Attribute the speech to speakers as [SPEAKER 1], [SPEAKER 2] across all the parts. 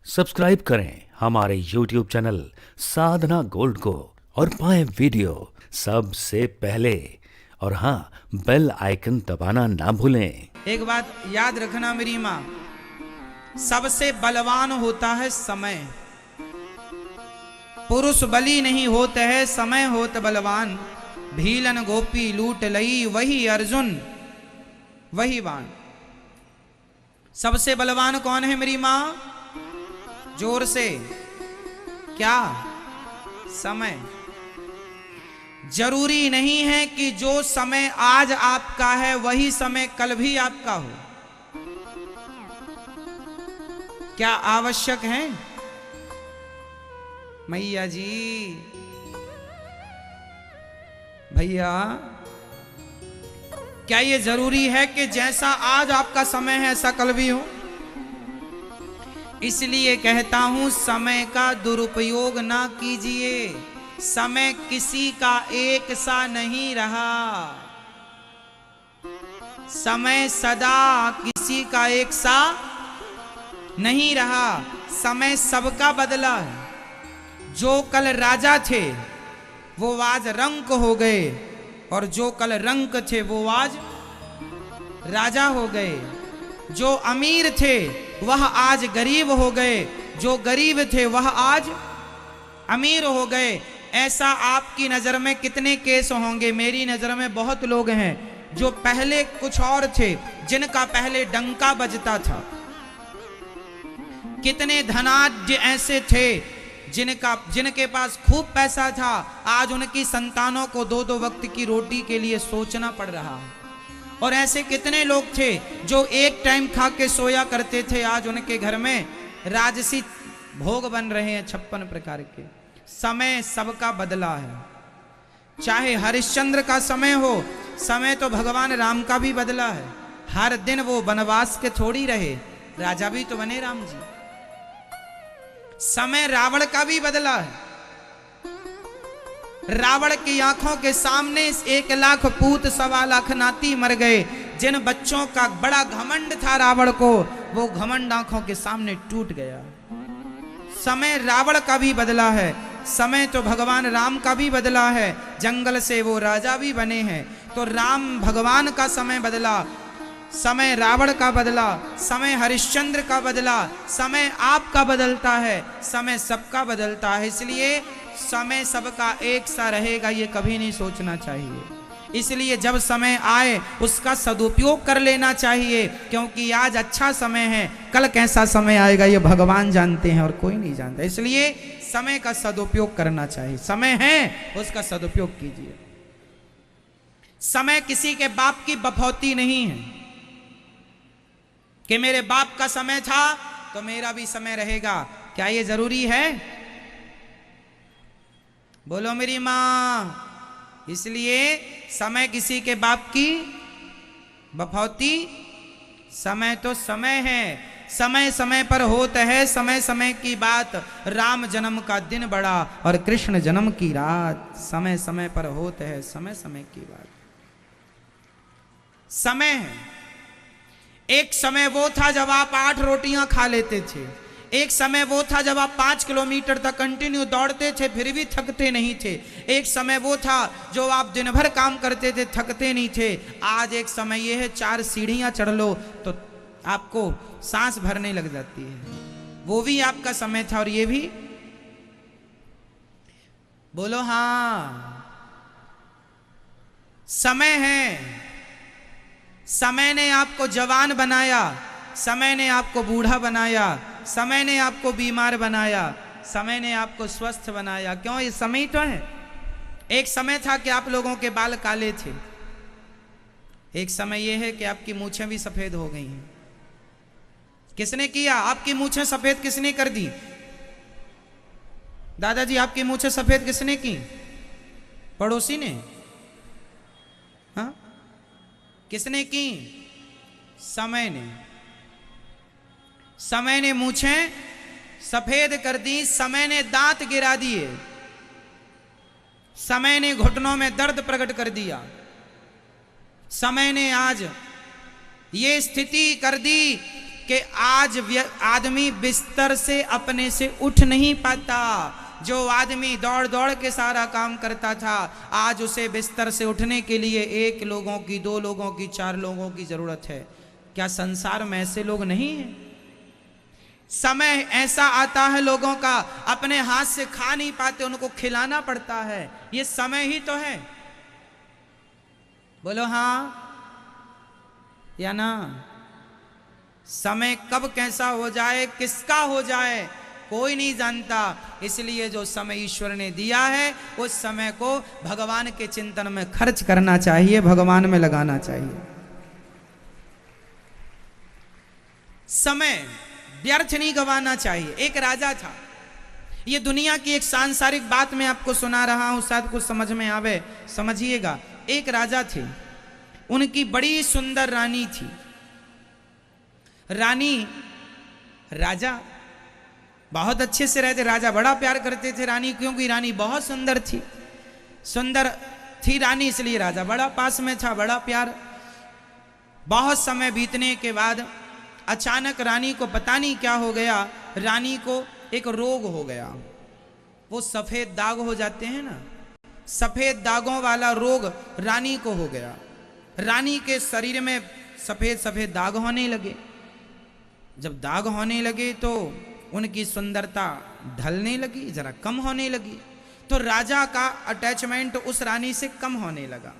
[SPEAKER 1] Subscribe करें हमारे YouTube channel साधना gold को और पाएं वीडियो सबसे पहले। और हाँ, बेल आइकन दबाना ना भूलें।
[SPEAKER 2] एक बात याद रखना मेरी माँ, सबसे बलवान होता है समय। पुरुष बली नहीं होते है, समय होत बलवान। भीलन गोपी लूट लई, वही अर्जुन वही बाण। सबसे बलवान कौन है मेरी माँ? जोर से, क्या? समय। जरूरी नहीं है कि जो समय आज आपका है वही समय कल भी आपका हो। क्या आवश्यक है? मैया जी, भैया, क्या ये जरूरी है कि जैसा आज आपका समय है ऐसा कल भी हो? इसलिए कहता हूं, समय का दुरुपयोग ना कीजिए। समय किसी का एक सा नहीं रहा। समय सदा किसी का एक सा नहीं रहा। समय सबका बदला है। जो कल राजा थे वो आज रंक हो गए, और जो कल रंक थे वो आज राजा हो गए। जो अमीर थे वह आज गरीब हो गए, जो गरीब थे वह आज अमीर हो गए। ऐसा आपकी नजर में कितने केस होंगे? मेरी नजर में बहुत लोग हैं जो पहले कुछ और थे, जिनका पहले डंका बजता था। कितने धनाढ्य ऐसे थे जिनके पास खूब पैसा था, आज उनकी संतानों को दो दो वक्त की रोटी के लिए सोचना पड़ रहा है। और ऐसे कितने लोग थे जो एक टाइम खा के सोया करते थे, आज उनके घर में राजसी भोग बन रहे हैं 56 प्रकार के। समय सबका बदला है। चाहे हरिश्चंद्र का समय हो, समय तो भगवान राम का भी बदला है। हर दिन वो वनवास के थोड़ी रहे, राजा भी तो बने राम जी। समय रावण का भी बदला है। रावण की आंखों के सामने 1 लाख पूत 1.25 लाख नाती मर गए। जिन बच्चों का बड़ा घमंड था रावण को, वो घमंड आंखों के सामने टूट गया। समय रावण का भी बदला है। समय तो भगवान राम का भी बदला है। जंगल से वो राजा भी बने हैं। तो राम भगवान का समय बदला, समय रावण का बदला, समय हरिश्चंद्र का बदला, समय आपका बदलता है, समय सबका बदलता है। इसलिए समय सबका एक सा रहेगा ये कभी नहीं सोचना चाहिए। इसलिए जब समय आए उसका सदुपयोग कर लेना चाहिए, क्योंकि आज अच्छा समय है, कल कैसा समय आएगा ये भगवान जानते हैं और कोई नहीं जानता। इसलिए समय का सदुपयोग करना चाहिए। समय है उसका सदुपयोग कीजिए। समय किसी के बाप की बफौती नहीं है कि मेरे बाप का समय था तो मेरा भी समय रहेगा। क्या ये जरूरी है? बोलो मेरी मां। इसलिए समय किसी के बाप की बफौती, समय तो समय है, समय समय पर होता है, समय समय की बात। राम जन्म का दिन बड़ा और कृष्ण जन्म की रात, समय समय पर होता है, समय समय की बात। समय है। एक समय वो था जब आप 8 रोटियां खा लेते थे। एक समय वो था जब आप 5 किलोमीटर तक कंटिन्यू दौड़ते थे फिर भी थकते नहीं थे। एक समय वो था जो आप दिन भर काम करते थे, थकते नहीं थे। आज एक समय ये है 4 सीढ़ियां चढ़ लो तो आपको सांस भरने लग जाती है। वो भी आपका समय था और ये भी। बोलो हाँ। समय है। समय ने आपको जवान बनाया, समय ने आपको बूढ़ा बनाया, समय ने आपको बीमार बनाया, समय ने आपको स्वस्थ बनाया। क्यों? ये समय तो है। एक समय था कि आप लोगों के बाल काले थे। एक समय यह है कि आपकी मूछें भी सफेद हो गई हैं। किसने किया? आपकी मूछें सफेद किसने कर दी? दादाजी, आपकी मूछें सफेद किसने की? पड़ोसी ने? हाँ, किसने की? समय ने। समय ने मूछें सफेद कर दी, समय ने दांत गिरा दिए, समय ने घुटनों में दर्द प्रकट कर दिया, समय ने आज ये स्थिति कर दी कि आज आदमी बिस्तर से अपने से उठ नहीं पाता। जो आदमी दौड़ दौड़ के सारा काम करता था, आज उसे बिस्तर से उठने के लिए 1 लोगों की, 2 लोगों की, 4 लोगों की जरूरत है। क्या संसार में ऐसे लोग नहीं हैं? समय ऐसा आता है लोगों का, अपने हाथ से खा नहीं पाते, उनको खिलाना पड़ता है। ये समय ही तो है। बोलो हाँ या ना? समय कब कैसा हो जाए, किसका हो जाए, कोई नहीं जानता। इसलिए जो समय ईश्वर ने दिया है, उस समय को भगवान के चिंतन में खर्च करना चाहिए, भगवान में लगाना चाहिए। समय व्यर्थ नहीं गवाना चाहिए। एक राजा था, ये दुनिया की एक सांसारिक बात मैं आपको सुना रहा हूं, शायद कुछ समझ में आवे, समझिएगा। एक राजा थे, उनकी बड़ी सुंदर रानी थी। रानी राजा बहुत अच्छे से रहते, राजा बड़ा प्यार करते थे रानी, क्योंकि रानी बहुत सुंदर थी। सुंदर थी रानी, इसलिए राजा बड़ा पास में था, बड़ा प्यार। बहुत समय बीतने के बाद अचानक रानी को पता नहीं क्या हो गया, रानी को एक रोग हो गया। वो सफेद दाग हो जाते हैं ना, सफेद दागों वाला रोग रानी को हो गया। रानी के शरीर में सफेद सफेद दाग होने लगे। जब दाग होने लगे तो उनकी सुंदरता ढलने लगी, जरा कम होने लगी। तो राजा का अटैचमेंट उस रानी से कम होने लगा।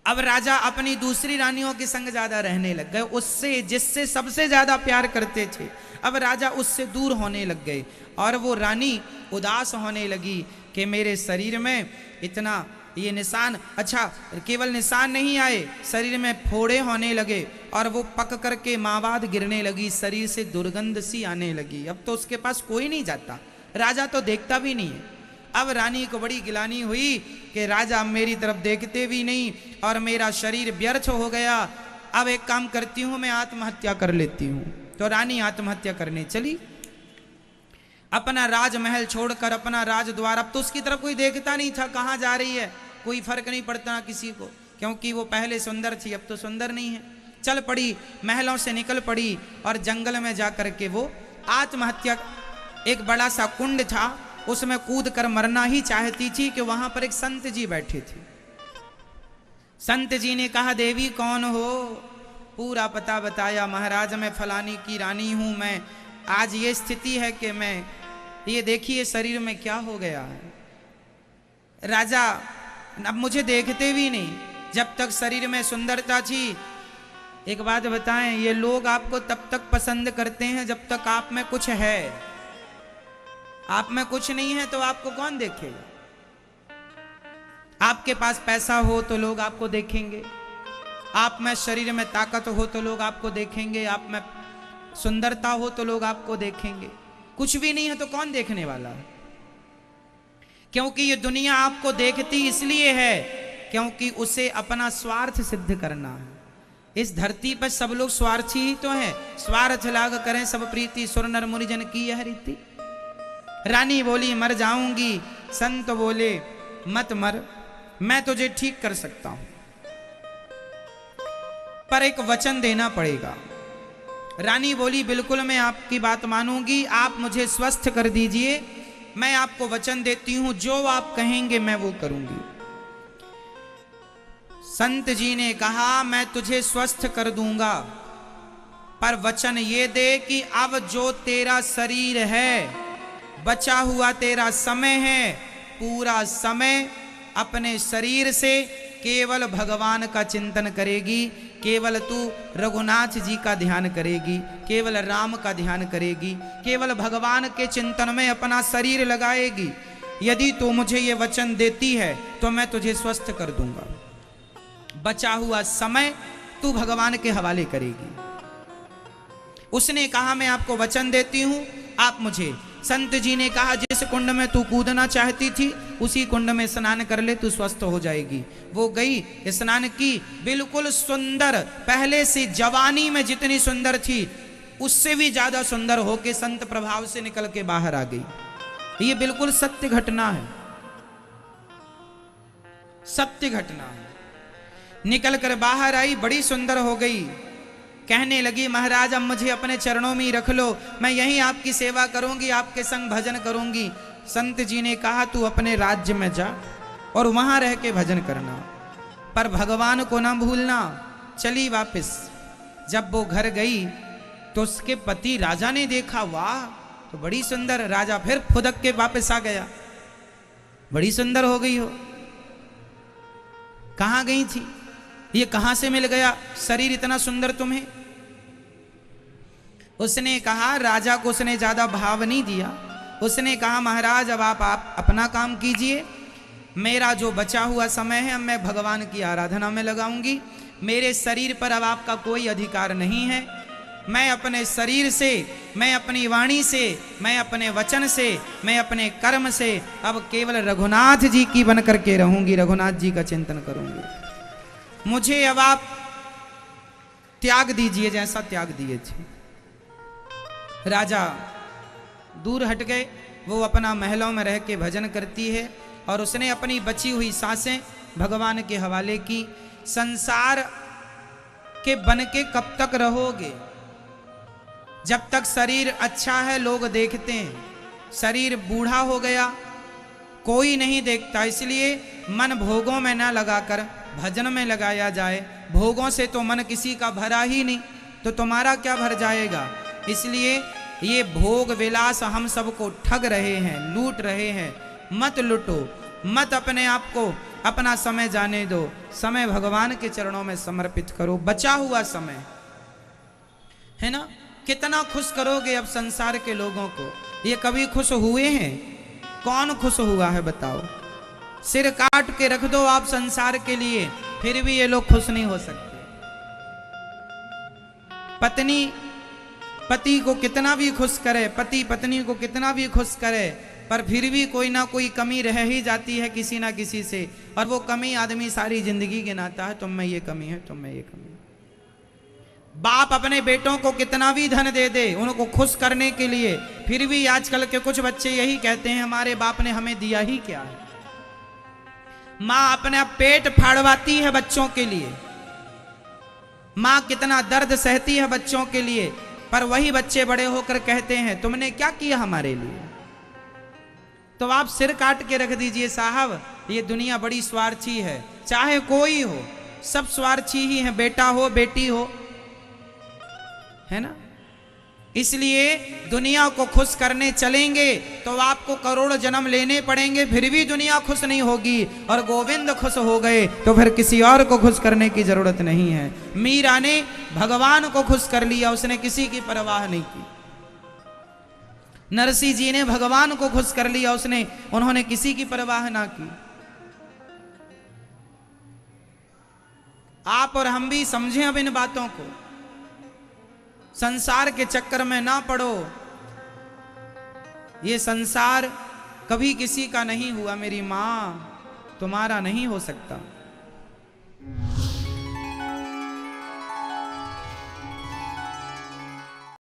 [SPEAKER 2] अब राजा अपनी दूसरी रानियों के संग ज्यादा रहने लग गए, उससे जिससे सबसे ज्यादा प्यार करते थे। अब राजा उससे दूर होने लग गए और वो रानी उदास होने लगी कि मेरे शरीर में इतना ये निशान, अच्छा केवल निशान नहीं आए, शरीर में फोड़े होने लगे और वो पक करके मावाद गिरने लगी, शरीर से दुर्गंध सी आने लगी। अब तो उसके पास कोई नहीं जाता, राजा तो देखता भी नहीं है। अब रानी को बड़ी गिलानी हुई कि राजा मेरी तरफ देखते भी नहीं और मेरा शरीर व्यर्थ हो गया। अब एक काम करती हूं, मैं आत्महत्या कर लेती हूं। तो रानी आत्महत्या करने चली, अपना राजमहल छोड़कर, अपना राजद्वार। अब तो उसकी तरफ कोई देखता नहीं था, कहाँ जा रही है, कोई फर्क नहीं पड़ता किसी को, क्योंकि वो पहले सुंदर थी, अब तो सुंदर नहीं है। चल पड़ी, महलों से निकल पड़ी और जंगल में जाकर के वो आत्महत्या, एक बड़ा सा कुंड था, उसमें कूद कर मरना ही चाहती थी कि वहां पर एक संत जी बैठे थे। संत जी ने कहा, देवी कौन हो? पूरा पता बताया। महाराज मैं फलानी की रानी हूं, मैं आज ये स्थिति है कि मैं, ये देखिए शरीर में क्या हो गया है। राजा अब मुझे देखते भी नहीं, जब तक शरीर में सुंदरता थी। एक बात बताएं, ये लोग आपको तब तक पसंद करते हैं जब तक आप में कुछ है। आप में कुछ नहीं है तो आपको कौन देखेगा? आपके पास पैसा हो तो लोग आपको देखेंगे, आप में शरीर में ताकत हो तो लोग आपको देखेंगे, आप में सुंदरता हो तो लोग आपको देखेंगे। कुछ भी नहीं है तो कौन देखने वाला है? क्योंकि ये दुनिया आपको देखती इसलिए है क्योंकि उसे अपना स्वार्थ सिद्ध करना है। इस धरती पर सब लोग स्वार्थी ही तो हैं। स्वार्थ लाग करें सब प्रीति, सुर नर मुनिजन की यह रीति। रानी बोली मर जाऊंगी, संत बोले मत मर, मैं तुझे ठीक कर सकता हूं, पर एक वचन देना पड़ेगा। रानी बोली बिल्कुल मैं आपकी बात मानूंगी, आप मुझे स्वस्थ कर दीजिए, मैं आपको वचन देती हूं, जो आप कहेंगे मैं वो करूंगी। संत जी ने कहा मैं तुझे स्वस्थ कर दूंगा, पर वचन ये दे कि अब जो तेरा शरीर है, बचा हुआ तेरा समय है, पूरा समय अपने शरीर से केवल भगवान का चिंतन करेगी, केवल तू रघुनाथ जी का ध्यान करेगी, केवल राम का ध्यान करेगी, केवल भगवान के चिंतन में अपना शरीर लगाएगी। यदि तू मुझे ये वचन देती है तो मैं तुझे स्वस्थ कर दूंगा। बचा हुआ समय तू भगवान के हवाले करेगी। उसने कहा मैं आपको वचन देती हूं, आप मुझे। संत जी ने कहा जिस कुंड में तू कूदना चाहती थी उसी कुंड में स्नान कर ले, तू स्वस्थ हो जाएगी। वो गई, स्नान की, बिल्कुल सुंदर, पहले से जवानी में जितनी सुंदर थी उससे भी ज्यादा सुंदर होके संत प्रभाव से निकल के बाहर आ गई। ये बिल्कुल सत्य घटना है, सत्य घटना है। निकल कर बाहर आई, बड़ी सुंदर हो गई। कहने लगी महाराज अब मुझे अपने चरणों में ही रख लो, मैं यहीं आपकी सेवा करूंगी, आपके संग भजन करूंगी। संत जी ने कहा तू अपने राज्य में जा और वहां रह के भजन करना, पर भगवान को ना भूलना। चली वापस। जब वो घर गई तो उसके पति राजा ने देखा, वाह तो बड़ी सुंदर। राजा फिर फुदक के वापस आ गया, बड़ी सुंदर हो गई हो, कहां गई थी, ये कहां से मिल गया शरीर इतना सुंदर तुम्हें। उसने कहा, राजा को उसने ज्यादा भाव नहीं दिया। उसने कहा महाराज अब आप अपना काम कीजिए, मेरा जो बचा हुआ समय है अब मैं भगवान की आराधना में लगाऊंगी। मेरे शरीर पर अब आपका कोई अधिकार नहीं है। मैं अपने शरीर से, मैं अपनी वाणी से, मैं अपने वचन से, मैं अपने कर्म से अब केवल रघुनाथ जी की बन करके रहूंगी, रघुनाथ जी का चिंतन करूंगी। मुझे अब आप त्याग दीजिए जैसा त्याग दिए थे। राजा दूर हट गए, वो अपना महलों में रह के भजन करती है और उसने अपनी बची हुई सांसें भगवान के हवाले की। संसार के बन के कब तक रहोगे? जब तक शरीर अच्छा है लोग देखते हैं, शरीर बूढ़ा हो गया कोई नहीं देखता। इसलिए मन भोगों में ना लगाकर भजन में लगाया जाए। भोगों से तो मन किसी का भरा ही नहीं, तो तुम्हारा क्या भर जाएगा। इसलिए ये भोग विलास हम सबको ठग रहे हैं, लूट रहे हैं। मत लूटो, मत अपने आप को अपना समय जाने दो, समय भगवान के चरणों में समर्पित करो। बचा हुआ समय है ना, कितना खुश करोगे अब संसार के लोगों को। ये कभी खुश हुए हैं? कौन खुश हुआ है बताओ। सिर काट के रख दो आप संसार के लिए, फिर भी ये लोग खुश नहीं हो सकते। पत्नी पति को कितना भी खुश करे, पति पत्नी को कितना भी खुश करे, पर फिर भी कोई ना कोई कमी रह ही जाती है किसी ना किसी से। और वो कमी आदमी सारी जिंदगी गिनाता है, तुम में ये कमी है, तुम में ये कमी है। बाप अपने बेटों को कितना भी धन दे दे उनको खुश करने के लिए, फिर भी आजकल के कुछ बच्चे यही कहते हैं हमारे बाप ने हमें दिया ही क्या है। माँ अपना पेट फाड़वाती है बच्चों के लिए, माँ कितना दर्द सहती है बच्चों के लिए, पर वही बच्चे बड़े होकर कहते हैं तुमने क्या किया हमारे लिए। तो आप सिर काट के रख दीजिए साहब, ये दुनिया बड़ी स्वार्थी है। चाहे कोई हो, सब स्वार्थी ही है, बेटा हो बेटी हो, है ना। इसलिए दुनिया को खुश करने चलेंगे तो आपको करोड़ जन्म लेने पड़ेंगे, फिर भी दुनिया खुश नहीं होगी। और गोविंद खुश हो गए तो फिर किसी और को खुश करने की जरूरत नहीं है। मीरा ने भगवान को खुश कर लिया, उसने किसी की परवाह नहीं की। नरसिंह जी ने भगवान को खुश कर लिया, उन्होंने किसी की परवाह ना की। आप और हम भी समझें अब इन बातों को, संसार के चक्कर में ना पड़ो। ये संसार कभी किसी का नहीं हुआ, मेरी मां तुम्हारा नहीं हो सकता।